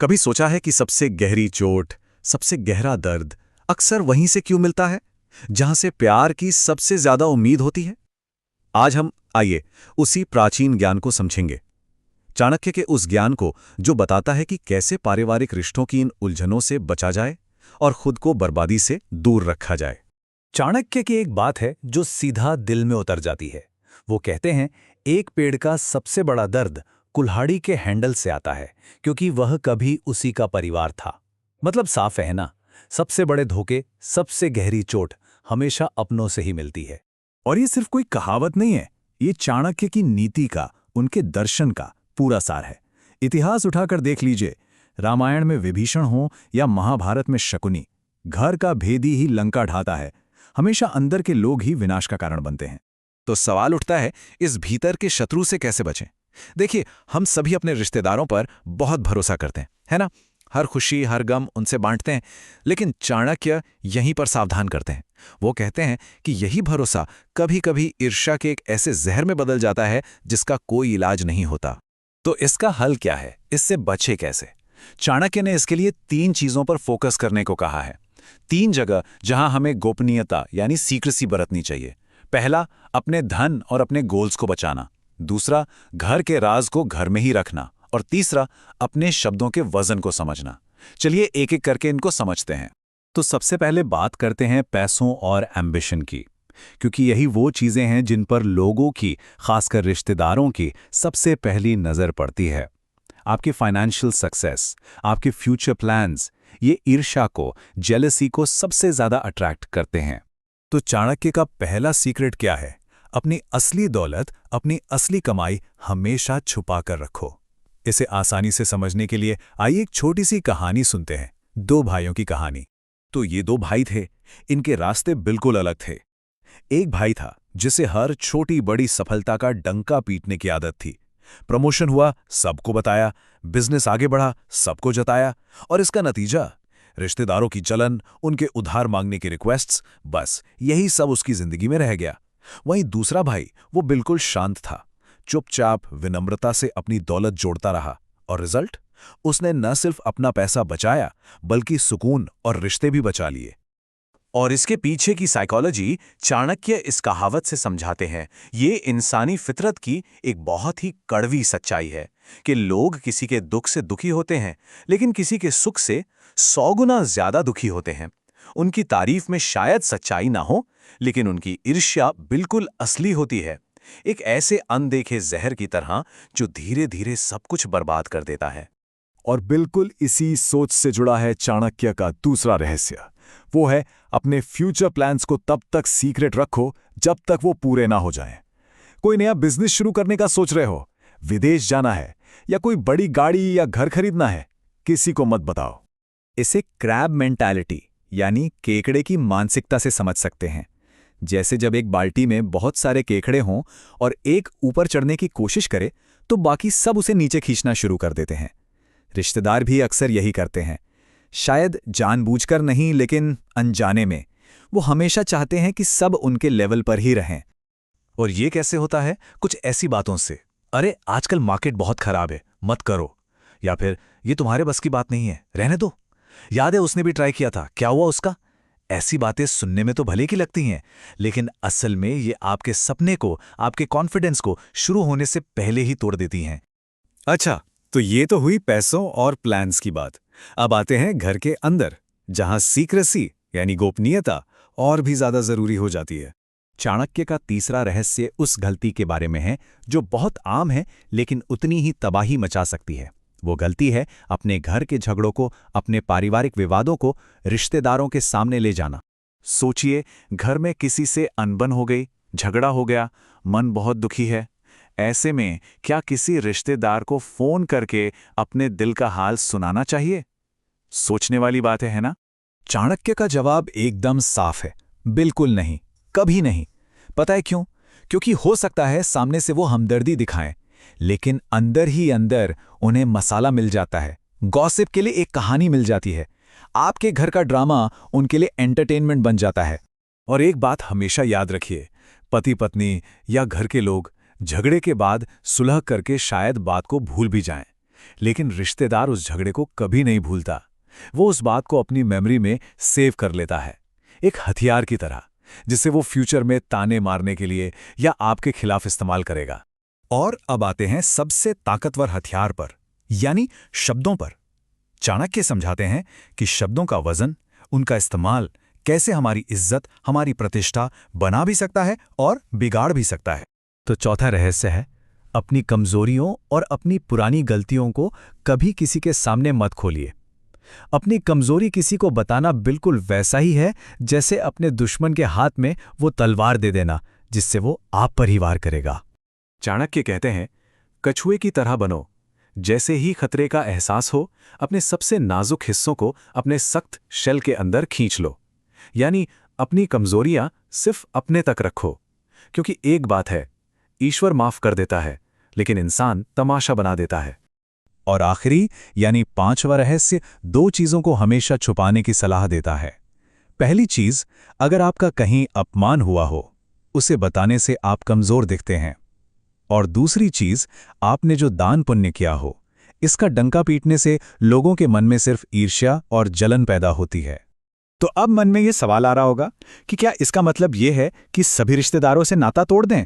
कभी सोचा है कि सबसे गहरी चोट, सबसे गहरा दर्द अक्सर वहीं से क्यों मिलता है, जहां से प्यार की सबसे ज्यादा उम्मीद होती है? आज हम आइए उसी प्राचीन ज्ञान को समझेंगे। चाणक्य के उस ज्ञान को जो बताता है कि कैसे पारिवारिक रिश्तों की इन उलझनों से बचा जाए और खुद को बर्बादी से दूर रखा जाए। चाणक्य की एक बात है जो सीधा दिल में उतर जाती है। वो कहते हैं, एक पेड़ का सबसे बड़ा दर्द कुल्हाड़ी के हैंडल से आता है, क्योंकि वह कभी उसी का परिवार था। मतलब साफ है ना, सबसे बड़े धोखे, सबसे गहरी चोट हमेशा अपनों से ही मिलती है। और ये सिर्फ कोई कहावत नहीं है, ये चाणक्य की नीति का, उनके दर्शन का पूरा सार है। इतिहास उठाकर देख लीजिए, रामायण में विभीषण हो या महाभारत में शकुनी, घर का भेदी ही लंका ढाता है। हमेशा अंदर के लोग ही विनाश का कारण बनते हैं। तो सवाल उठता है, इस भीतर के शत्रु से कैसे बचें? देखिए, हम सभी अपने रिश्तेदारों पर बहुत भरोसा करते हैं, है ना? हर खुशी हर गम उनसे बांटते हैं। लेकिन चाणक्य यहीं पर सावधान करते हैं। वो कहते हैं कि यही भरोसा कभी कभी ईर्ष्या के एक ऐसे जहर में बदल जाता है जिसका कोई इलाज नहीं होता। तो इसका हल क्या है? इससे बचे कैसे? चाणक्य ने इसके लिए 3 चीजों पर फोकस करने को कहा है। 3 जगह जहां हमें गोपनीयता यानी सीक्रेसी बरतनी चाहिए। पहला, अपने धन और अपने गोल्स को बचाना। दूसरा, घर के राज को घर में ही रखना। और तीसरा, अपने शब्दों के वजन को समझना। चलिए एक एक करके इनको समझते हैं। तो सबसे पहले बात करते हैं पैसों और एम्बिशन की, क्योंकि यही वो चीजें हैं जिन पर लोगों की, खासकर रिश्तेदारों की, सबसे पहली नजर पड़ती है। आपकी फाइनेंशियल सक्सेस, आपके फ्यूचर प्लान्स, ये ईर्ष्या को, जेलसी को सबसे ज्यादा अट्रैक्ट करते हैं। तो चाणक्य का पहला सीक्रेट क्या है? अपनी असली दौलत, अपनी असली कमाई हमेशा छुपा कर रखो। इसे आसानी से समझने के लिए आइए एक छोटी सी कहानी सुनते हैं, 2 भाइयों की कहानी। तो ये 2 भाई थे, इनके रास्ते बिल्कुल अलग थे। एक भाई था जिसे हर छोटी बड़ी सफलता का डंका पीटने की आदत थी। प्रमोशन हुआ, सबको बताया, बिजनेस आगे बढ़ा, सबको जताया, और इसका नतीजा रिश्तेदारों की जलन, उनके उधार मांगने की रिक्वेस्ट्स, बस यही सब उसकी जिंदगी में रह गया। वहीं दूसरा भाई, वो बिल्कुल शांत था, चुपचाप विनम्रता से अपनी दौलत जोड़ता रहा, और रिजल्ट, उसने न सिर्फ अपना पैसा बचाया बल्कि सुकून और रिश्ते भी बचा लिए। और इसके पीछे की साइकोलॉजी चाणक्य इस कहावत से समझाते हैं। ये इंसानी फितरत की एक बहुत ही कड़वी सच्चाई है कि लोग किसी के दुख से दुखी होते हैं, लेकिन किसी के सुख से 100 गुना ज्यादा दुखी होते हैं। उनकी तारीफ में शायद सच्चाई ना हो, लेकिन उनकी ईर्ष्या बिल्कुल असली होती है। एक ऐसे अनदेखे जहर की तरह जो धीरे धीरे सब कुछ बर्बाद कर देता है। और बिल्कुल इसी सोच से जुड़ा है चाणक्य का दूसरा रहस्य। वो है, अपने फ्यूचर प्लान्स को तब तक सीक्रेट रखो जब तक वो पूरे ना हो जाएं। कोई नया बिजनेस शुरू करने का सोच रहे हो, विदेश जाना है या कोई बड़ी गाड़ी या घर खरीदना है, किसी को मत बताओ। इसे क्रैब मेंटालिटी यानी केकड़े की मानसिकता से समझ सकते हैं। जैसे जब एक बाल्टी में बहुत सारे केकड़े हों और एक ऊपर चढ़ने की कोशिश करे तो बाकी सब उसे नीचे खींचना शुरू कर देते हैं। रिश्तेदार भी अक्सर यही करते हैं, शायद जानबूझकर नहीं लेकिन अनजाने में। वो हमेशा चाहते हैं कि सब उनके लेवल पर ही रहें। और ये कैसे होता है? कुछ ऐसी बातों से, अरे आजकल मार्केट बहुत खराब है, मत करो, या फिर ये तुम्हारे बस की बात नहीं है, रहने दो, याद है उसने भी ट्राई किया था, क्या हुआ उसका? ऐसी बातें सुनने में तो भले की लगती हैं, लेकिन असल में ये आपके सपने को, आपके कॉन्फिडेंस को शुरू होने से पहले ही तोड़ देती हैं। अच्छा, तो ये तो हुई पैसों और प्लान्स की बात। अब आते हैं घर के अंदर, जहां सीक्रेसी यानी गोपनीयता और भी ज्यादा जरूरी हो जाती है। चाणक्य का तीसरा रहस्य उस गलती के बारे में है जो बहुत आम है लेकिन उतनी ही तबाही मचा सकती है। वो गलती है अपने घर के झगड़ों को, अपने पारिवारिक विवादों को रिश्तेदारों के सामने ले जाना। सोचिए, घर में किसी से अनबन हो गई, झगड़ा हो गया, मन बहुत दुखी है। ऐसे में क्या किसी रिश्तेदार को फोन करके अपने दिल का हाल सुनाना चाहिए? सोचने वाली बात है ना? चाणक्य का जवाब एकदम साफ है, बिल्कुल नहीं, कभी नहीं। पता है क्यों? क्योंकि हो सकता है सामने से वो हमदर्दी दिखाएं, लेकिन अंदर ही अंदर उन्हें मसाला मिल जाता है, गॉसिप के लिए एक कहानी मिल जाती है। आपके घर का ड्रामा उनके लिए एंटरटेनमेंट बन जाता है। और एक बात हमेशा याद रखिए, पति पत्नी या घर के लोग झगड़े के बाद सुलह करके शायद बात को भूल भी जाएं, लेकिन रिश्तेदार उस झगड़े को कभी नहीं भूलता। वो उस बात को अपनी मेमोरी में सेव कर लेता है, एक हथियार की तरह, जिसे वो फ्यूचर में ताने मारने के लिए या आपके खिलाफ इस्तेमाल करेगा। और अब आते हैं सबसे ताकतवर हथियार पर, यानी शब्दों पर। चाणक्य समझाते हैं कि शब्दों का वजन, उनका इस्तेमाल कैसे हमारी इज्जत, हमारी प्रतिष्ठा बना भी सकता है और बिगाड़ भी सकता है। तो चौथा रहस्य है, अपनी कमजोरियों और अपनी पुरानी गलतियों को कभी किसी के सामने मत खोलिए। अपनी कमजोरी किसी को बताना बिल्कुल वैसा ही है जैसे अपने दुश्मन के हाथ में वो तलवार दे देना, जिससे वो आप पर ही वार करेगा। चाणक्य कहते हैं, कछुए की तरह बनो। जैसे ही खतरे का एहसास हो, अपने सबसे नाजुक हिस्सों को अपने सख्त शेल के अंदर खींच लो। यानी अपनी कमजोरियां सिर्फ अपने तक रखो, क्योंकि एक बात है, ईश्वर माफ कर देता है, लेकिन इंसान तमाशा बना देता है। और आखिरी यानी पांचवा रहस्य 2 चीजों को हमेशा छुपाने की सलाह देता है। पहली चीज, अगर आपका कहीं अपमान हुआ हो, उसे बताने से आप कमजोर दिखते हैं। और दूसरी चीज, आपने जो दान पुण्य किया हो, इसका डंका पीटने से लोगों के मन में सिर्फ ईर्ष्या और जलन पैदा होती है। तो अब मन में ये सवाल आ रहा होगा कि क्या इसका मतलब ये है कि सभी रिश्तेदारों से नाता तोड़ दें?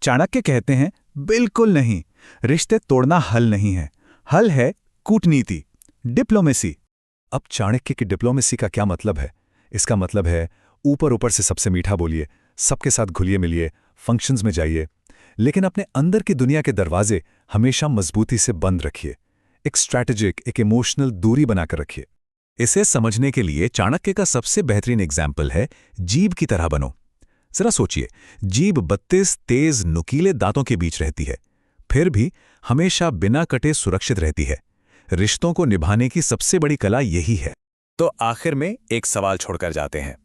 चाणक्य कहते हैं, बिल्कुल नहीं। रिश्ते तोड़ना हल नहीं है। हल है कूटनीति, डिप्लोमेसी। अब चाणक्य की डिप्लोमेसी का क्या मतलब है? इसका मतलब है ऊपर ऊपर से सबसे मीठा बोलिए, सबके साथ घुलिए मिलिए, फंक्शंस में जाइए, लेकिन अपने अंदर की दुनिया के दरवाजे हमेशा मजबूती से बंद रखिए। एक स्ट्रैटेजिक, एक इमोशनल दूरी बनाकर रखिए। इसे समझने के लिए चाणक्य का सबसे बेहतरीन एग्जाम्पल है जीभ की तरह बनो। जरा सोचिए, जीभ 32 तेज नुकीले दांतों के बीच रहती है, फिर भी हमेशा बिना कटे सुरक्षित रहती है। रिश्तों को निभाने की सबसे बड़ी कला यही है। तो आखिर में एक सवाल छोड़कर जाते हैं।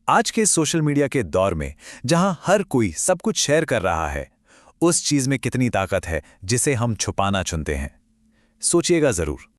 आज के सोशल मीडिया के दौर में, जहां हर कोई सब कुछ शेयर कर रहा है, उस चीज में कितनी ताकत है जिसे हम छुपाना चुनते हैं? सोचिएगा जरूर।